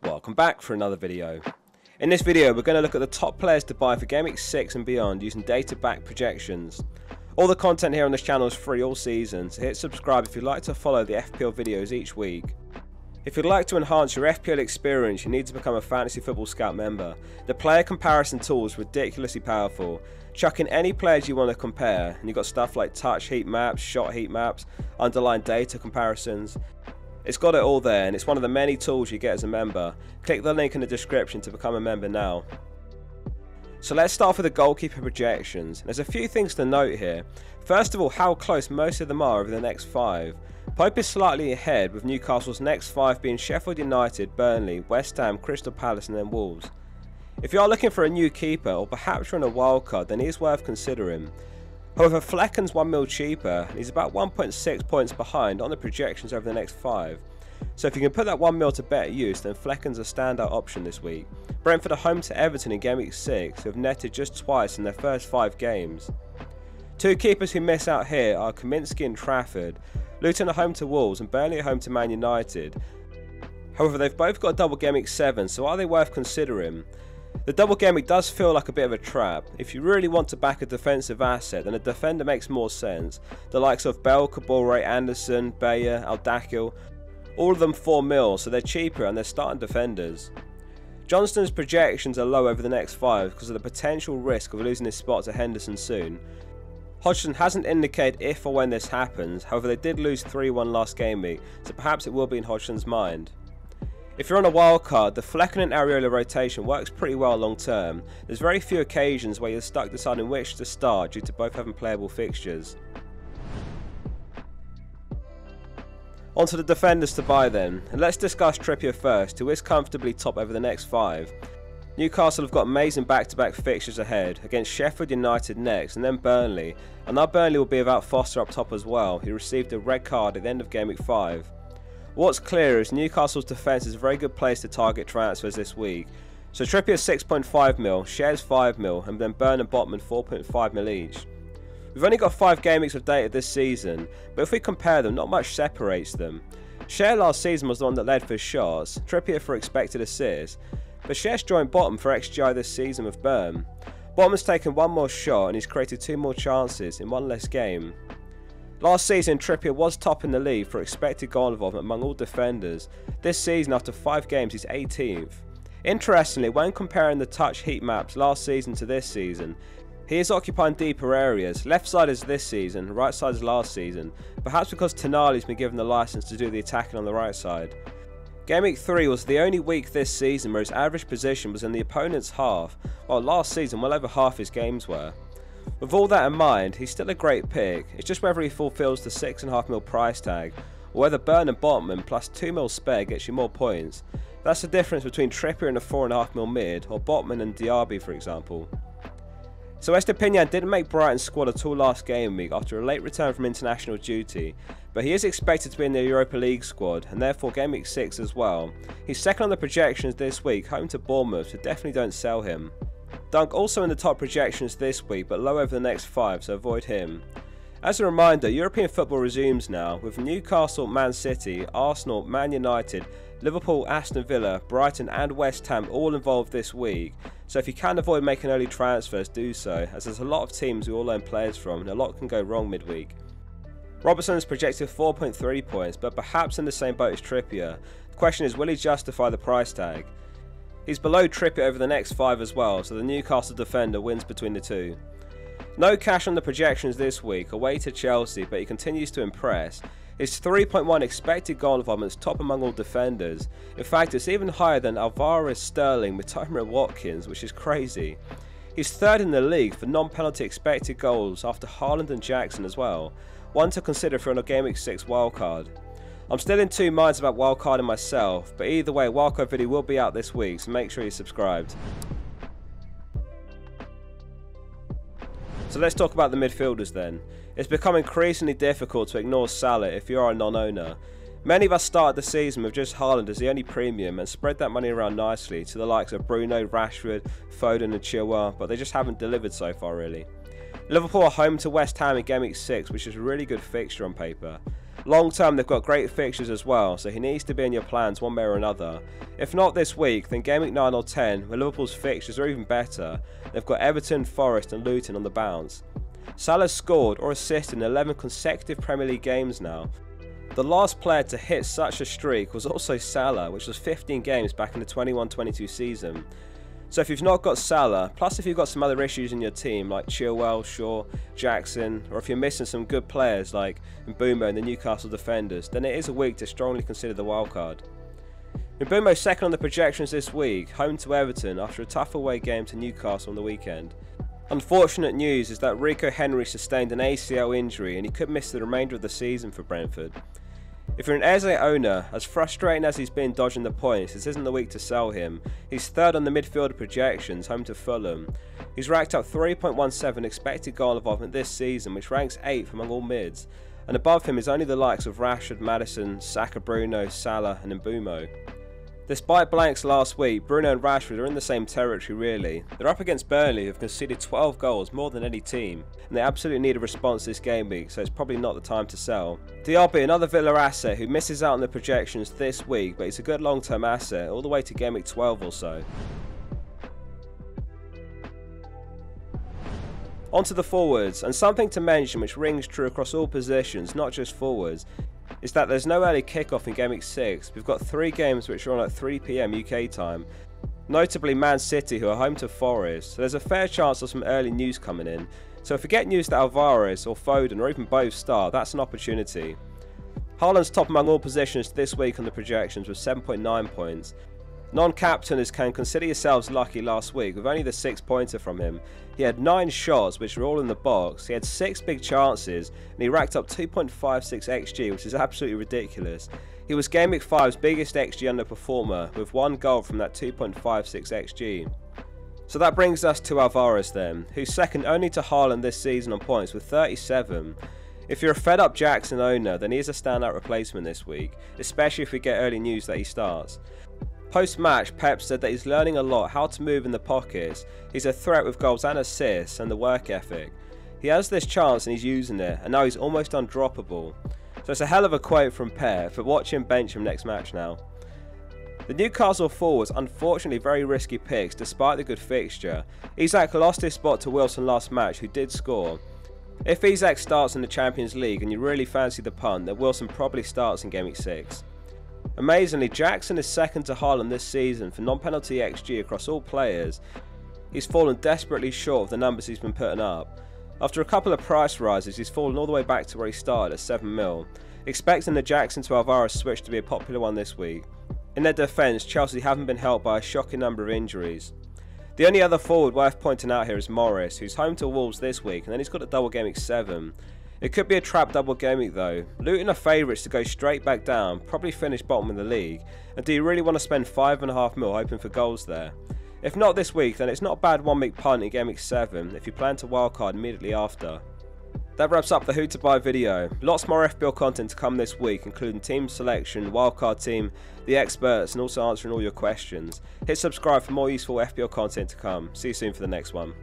Welcome back for another video. In this video we're going to look at the top players to buy for Gameweek 6 and beyond using data-backed projections. All the content here on this channel is free all season, so hit subscribe if you'd like to follow the FPL videos each week. If you'd like to enhance your FPL experience, you need to become a Fantasy Football Scout member. The player comparison tool is ridiculously powerful. Chuck in any players you want to compare, and you've got stuff like touch heat maps, shot heat maps, underlying data comparisons. It's got it all there, and it's one of the many tools you get as a member. Click the link in the description to become a member now. So let's start off with the goalkeeper projections. There's a few things to note here. First of all, how close most of them are over the next 5. Pope is slightly ahead, with Newcastle's next 5 being Sheffield United, Burnley, West Ham, Crystal Palace and then Wolves. If you are looking for a new keeper, or perhaps you're on a wildcard, then he is worth considering. However, Flecken's 1 mil cheaper, and he's about 1.6 points behind on the projections over the next 5. So if you can put that 1 mil to better use, then Flecken's a standout option this week. Brentford are home to Everton in Gameweek 6, who have netted just twice in their first 5 games. Two keepers who miss out here are Kaminsky and Trafford. Luton are home to Wolves and Burnley are home to Man United. However, they've both got a double Gameweek 7, so are they worth considering? The double Gameweek does feel like a bit of a trap. If you really want to back a defensive asset, then a defender makes more sense. The likes of Bell, Kabore, Anderson, Bayer, Aldakil, all of them 4 mil, so they're cheaper and they're starting defenders. Johnston's projections are low over the next 5 because of the potential risk of losing his spot to Henderson soon. Hodgson hasn't indicated if or when this happens, however they did lose 3-1 last game week, so perhaps it will be in Hodgson's mind. If you're on a wildcard, the Flecken and Areola rotation works pretty well long term. There's very few occasions where you're stuck deciding which to start due to both having playable fixtures. On to the defenders to buy then, and let's discuss Trippier first, who is comfortably top over the next 5. Newcastle have got amazing back-to-back fixtures ahead, against Sheffield United next and then Burnley, and now Burnley will be without Foster up top as well, who received a red card at the end of Gameweek 5. What's clear is Newcastle's defence is a very good place to target transfers this week. So Trippier 6.5 mil, Shares 5 mil, and then Burn and Botman 4.5 mil each. We've only got 5 game weeks of data this season, but if we compare them, not much separates them. Share last season was the one that led for shots, Trippier for expected assists, but Shares joined Bottom for XGI this season with Burn. Bottom's taken 1 more shot and he's created 2 more chances in 1 less game. Last season, Trippier was top in the league for expected goal involvement among all defenders. This season, after 5 games, he's 18th. Interestingly, when comparing the touch heat maps last season to this season, he is occupying deeper areas. Left side is this season, right side is last season, perhaps because Tonali's been given the license to do the attacking on the right side. Gameweek 3 was the only week this season where his average position was in the opponent's half, while last season well over half his games were. With all that in mind, he's still a great pick. It's just whether he fulfills the 6.5 mil price tag, or whether Burn and Botman plus 2 mil spare gets you more points. That's the difference between Trippier and a 4.5 mil mid, or Botman and Diaby for example. So Estepinian didn't make Brighton's squad at all last game week after a late return from international duty, but he is expected to be in the Europa League squad, and therefore Game Week 6 as well. He's second on the projections this week, home to Bournemouth, so definitely don't sell him. Dunk also in the top projections this week, but low over the next 5, so avoid him. As a reminder, European football resumes now, with Newcastle, Man City, Arsenal, Man United, Liverpool, Aston Villa, Brighton and West Ham all involved this week, so if you can avoid making early transfers, do so, as there's a lot of teams we all learn players from and a lot can go wrong midweek. Robertson is projected 4.3 points, but perhaps in the same boat as Trippier. The question is, will he justify the price tag? He's below Trippier over the next 5 as well, so the Newcastle defender wins between the two. No cash on the projections this week, away to Chelsea, but he continues to impress. His 3.1 expected goal involvement is top among all defenders. In fact, it's even higher than Alvarez, Sterling, Mitoma and Watkins, which is crazy. He's third in the league for non-penalty expected goals after Haaland and Jackson as well. One to consider for a Gameweek 6 wildcard. I'm still in 2 minds about wildcarding myself, but either way, a wildcard video will be out this week, so make sure you're subscribed. So let's talk about the midfielders then. It's become increasingly difficult to ignore Salah if you are a non-owner. Many of us started the season with just Haaland as the only premium and spread that money around nicely to the likes of Bruno, Rashford, Foden and Chilwell, but they just haven't delivered so far really. Liverpool are home to West Ham in Gameweek 6, which is a really good fixture on paper. Long term they've got great fixtures as well, so he needs to be in your plans one way or another. If not this week, then Game Week 9 or 10, where Liverpool's fixtures are even better. They've got Everton, Forest and Luton on the bounce. Salah's scored or assisted in 11 consecutive Premier League games now. The last player to hit such a streak was also Salah, which was 15 games back in the 21-22 season. So if you've not got Salah, plus if you've got some other issues in your team like Chilwell, Shaw, Jackson, or if you're missing some good players like Mbeumo and the Newcastle defenders, then it is a week to strongly consider the wildcard. Mbeumo second on the projections this week, home to Everton after a tough away game to Newcastle on the weekend. Unfortunate news is that Rico Henry sustained an ACL injury and he could miss the remainder of the season for Brentford. If you're an Eze owner, as frustrating as he's been dodging the points, this isn't the week to sell him. He's third on the midfield projections, home to Fulham. He's racked up 3.17 expected goal involvement this season, which ranks 8th among all mids. And above him is only the likes of Rashford, Maddison, Saka, Bruno, Salah and Mbeumo. Despite blanks last week, Bruno and Rashford are in the same territory really. They're up against Burnley, who have conceded 12 goals, more than any team, and they absolutely need a response this game week, so it's probably not the time to sell. Diaby, another Villa asset who misses out on the projections this week, but he's a good long-term asset, all the way to game week 12 or so. Onto the forwards, and something to mention which rings true across all positions, not just forwards, is that there's no early kickoff in Game Week 6. We've got 3 games which are on at 3 PM UK time, notably Man City who are home to Forest, so there's a fair chance of some early news coming in. So if we get news that Alvarez or Foden or even both start, that's an opportunity. Haaland's top among all positions this week on the projections with 7.9 points. Non-captainers can consider yourselves lucky last week with only the 6-pointer from him. He had 9 shots which were all in the box, he had 6 big chances and he racked up 2.56 XG, which is absolutely ridiculous. He was Game Week 5's biggest XG underperformer with 1 goal from that 2.56 XG. So that brings us to Alvarez then, who's second only to Haaland this season on points with 37. If you're a fed up Jackson owner, then he is a standout replacement this week, especially if we get early news that he starts. Post-match, Pep said that he's learning a lot how to move in the pockets. He's a threat with goals and assists and the work ethic. He has this chance and he's using it, and now he's almost undroppable. So it's a hell of a quote from Pep, but watch him bench him next match now. The Newcastle forwards unfortunately very risky picks despite the good fixture. Isak lost his spot to Wilson last match, who did score. If Isak starts in the Champions League and you really fancy the punt, then Wilson probably starts in Game Week 6. Amazingly, Jackson is second to Haaland this season for non-penalty XG across all players. He's fallen desperately short of the numbers he's been putting up. After a couple of price rises, he's fallen all the way back to where he started at 7 mil. Expecting the Jackson to Alvarez switch to be a popular one this week. In their defence, Chelsea haven't been helped by a shocking number of injuries. The only other forward worth pointing out here is Morris, who's home to Wolves this week, and then he's got a double Game Week 7. It could be a trap double game week though. Luton are favourites to go straight back down, probably finish bottom of the league, and do you really want to spend 5.5 mil hoping for goals there? If not this week, then it's not a bad 1 week punt in Game Week 7 if you plan to wildcard immediately after. That wraps up the Who to Buy video. Lots more FPL content to come this week, including team selection, wildcard team, the experts, and also answering all your questions. Hit subscribe for more useful FPL content to come. See you soon for the next one.